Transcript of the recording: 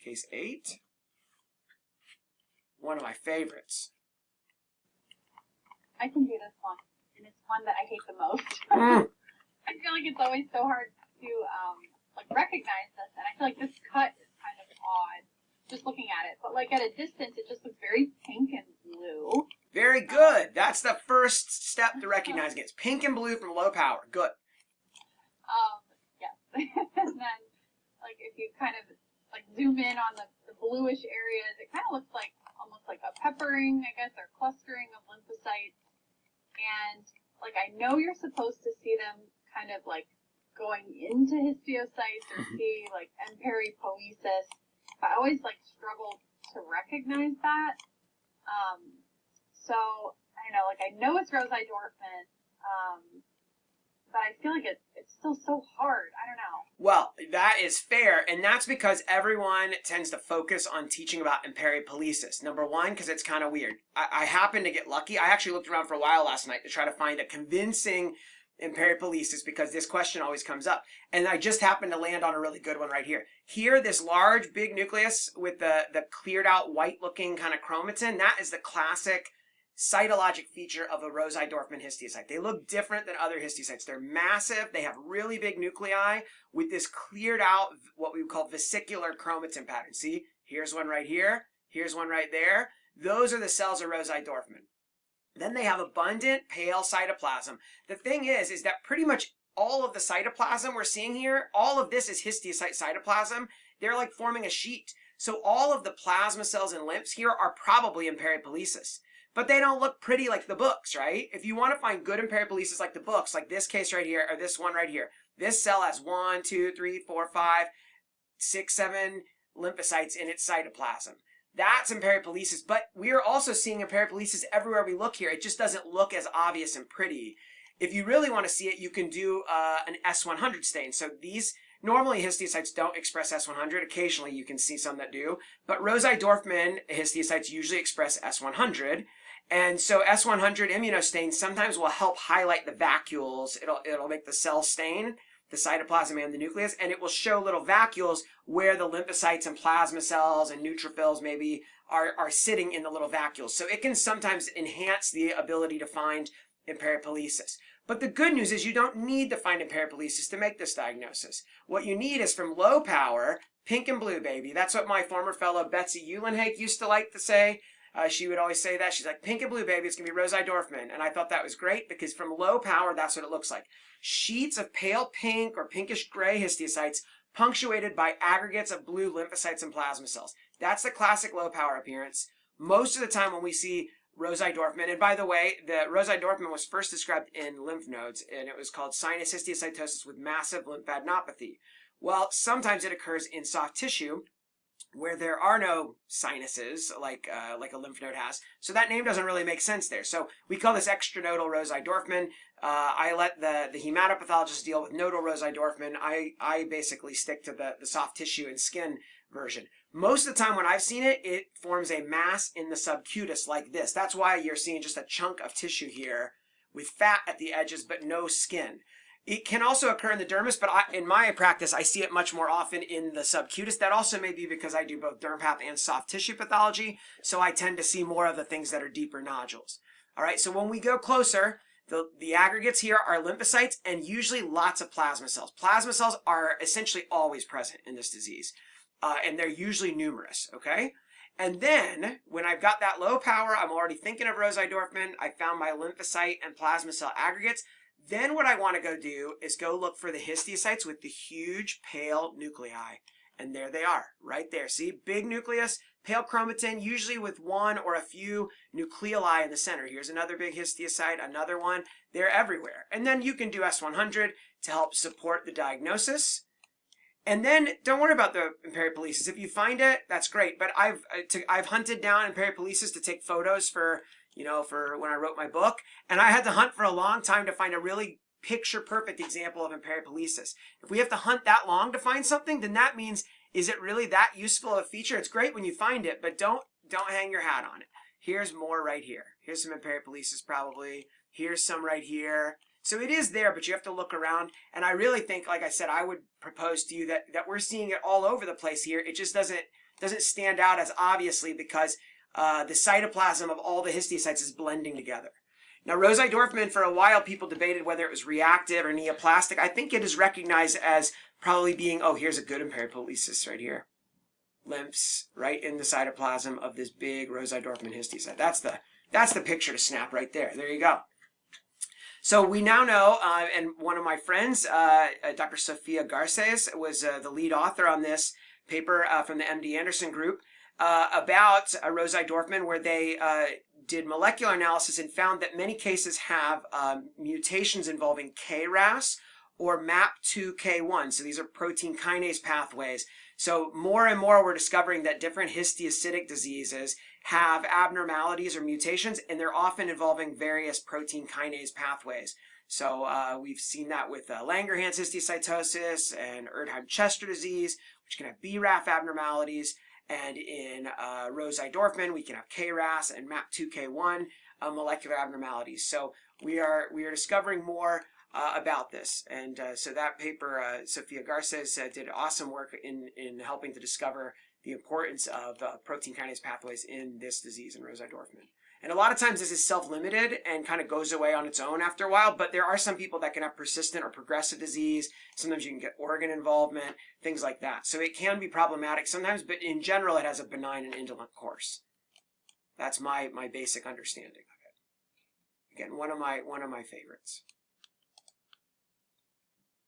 Case 8. One of my favorites. I can do this one, and it's one that I hate the most. I feel like it's always so hard to like recognize this, and I feel like this cut is kind of odd just looking at it. But like at a distance, it just looks very pink and blue. Very good. That's the first step to recognizing it. It's pink and blue from low power. Good. Yes. And then, like, if you kind of like zoom in on the bluish areas, it kind of looks like almost like a peppering, I guess, or clustering of lymphocytes. And like, I know you're supposed to see them kind of like going into histiocytes or see like peripoiesis. I always like struggle to recognize that. So I don't know, like I know it's Rosai Dorfman, but I feel like it's still so hard. I don't know. Well, that is fair, and that's because everyone tends to focus on teaching about peripoiesis. Number one, because it's kind of weird. I happened to get lucky. I actually looked around for a while last night to try to find a convincing peripoiesis because this question always comes up. And I just happened to land on a really good one right here. Here, this large, big nucleus with the cleared out, white-looking kind of chromatin, that is the classic cytologic feature of a Rosai Dorfman histiocyte. They look different than other histiocytes. They're massive. They have really big nuclei with this cleared out, what we would call vesicular chromatin pattern. See, here's one right here. Here's one right there. Those are the cells of Rosai Dorfman. Then they have abundant pale cytoplasm. The thing is that pretty much all of the cytoplasm we're seeing here, all of this is histiocyte cytoplasm. They're like forming a sheet. So all of the plasma cells and lymphs here are probably in peripoiesis. But they don't look pretty like the books, right? If you want to find good peripoiesis like the books, like this case right here, or this one right here, this cell has 1, 2, 3, 4, 5, 6, 7 lymphocytes in its cytoplasm. That's peripoiesis, but we are also seeing peripoiesis everywhere we look here. It just doesn't look as obvious and pretty. If you really want to see it, you can do an S100 stain. So these, normally histiocytes don't express S100. Occasionally you can see some that do, but Rosai Dorfman histiocytes usually express S100. And so S100 immunostains sometimes will help highlight the vacuoles. It'll make the cell stain, the cytoplasm and the nucleus, and it will show little vacuoles where the lymphocytes and plasma cells and neutrophils maybe are sitting in the little vacuoles. So it can sometimes enhance the ability to find peripoiesis. But the good news is you don't need to find peripoiesis to make this diagnosis. What you need is from low power, pink and blue, baby. That's what my former fellow Betsy Uhlenhake used to like to say. She would always say that. She's like, pink and blue, baby, it's going to be Rosai Dorfman. And I thought that was great because from low power, that's what it looks like. Sheets of pale pink or pinkish gray histiocytes punctuated by aggregates of blue lymphocytes and plasma cells. That's the classic low power appearance. Most of the time when we see Rosai Dorfman, and by the way, the Rosai Dorfman was first described in lymph nodes, and it was called sinus histiocytosis with massive lymphadenopathy. Well, sometimes it occurs in soft tissue, where there are no sinuses like a lymph node has. So that name doesn't really make sense there. So we call this extra-nodal Rosai Dorfman. I let the hematopathologist deal with nodal Rosai Dorfman. I basically stick to the soft tissue and skin version. Most of the time when I've seen it, it forms a mass in the subcutis like this. That's why you're seeing just a chunk of tissue here with fat at the edges but no skin. It can also occur in the dermis, but in my practice, I see it much more often in the subcutis. That also may be because I do both dermpath and soft tissue pathology, so I tend to see more of the things that are deeper nodules. All right, so when we go closer, the aggregates here are lymphocytes and usually lots of plasma cells. Plasma cells are essentially always present in this disease, and they're usually numerous, okay? And then, when I've got that low power, I'm already thinking of Rosai Dorfman, I found my lymphocyte and plasma cell aggregates. Then what I want to go do is go look for the histiocytes with the huge pale nuclei. And there they are, right there. See, big nucleus, pale chromatin, usually with one or a few nucleoli in the center. Here's another big histiocyte, another one. They're everywhere. And then you can do S100 to help support the diagnosis. And then don't worry about the peripoiesis. If you find it, that's great. But I've hunted down peripoiesis to take photos for when I wrote my book, and I had to hunt for a long time to find a really picture-perfect example of peripoiesis. If we have to hunt that long to find something, then that means, is it really that useful of a feature? It's great when you find it, but don't hang your hat on it. Here's more right here. Here's some peripoiesis probably. Here's some right here. So it is there, but you have to look around, and I really think, like I said, I would propose to you that we're seeing it all over the place here. It just doesn't doesn't stand out as obviously because the cytoplasm of all the histiocytes is blending together. Now, Rosai Dorfman, for a while, people debated whether it was reactive or neoplastic. I think it is recognized as probably being, oh, here's a good imperipolesis right here. Lymphs right in the cytoplasm of this big Rosai Dorfman histiocyte. That's the picture to snap right there. There you go. So we now know, and one of my friends, Dr. Sofia Garces, was the lead author on this paper from the MD Anderson group about Rosai Dorfman, where they did molecular analysis and found that many cases have mutations involving KRAS or MAP2K1. So these are protein kinase pathways. So more and more we're discovering that different histiocytic diseases have abnormalities or mutations, and they're often involving various protein kinase pathways. So we've seen that with Langerhans histiocytosis and Erdheim-Chester disease, which can have BRAF abnormalities. And in Rosai Dorfman, we can have KRAS and MAP2K1 molecular abnormalities. So we are discovering more about this. And so that paper, Sofia Garces did awesome work in helping to discover the importance of protein kinase pathways in this disease in Rosai Dorfman. And a lot of times this is self-limited and kind of goes away on its own after a while, but there are some people that can have persistent or progressive disease. Sometimes you can get organ involvement, things like that. So it can be problematic sometimes, but in general it has a benign and indolent course. That's my basic understanding of it. Again, one of my favorites.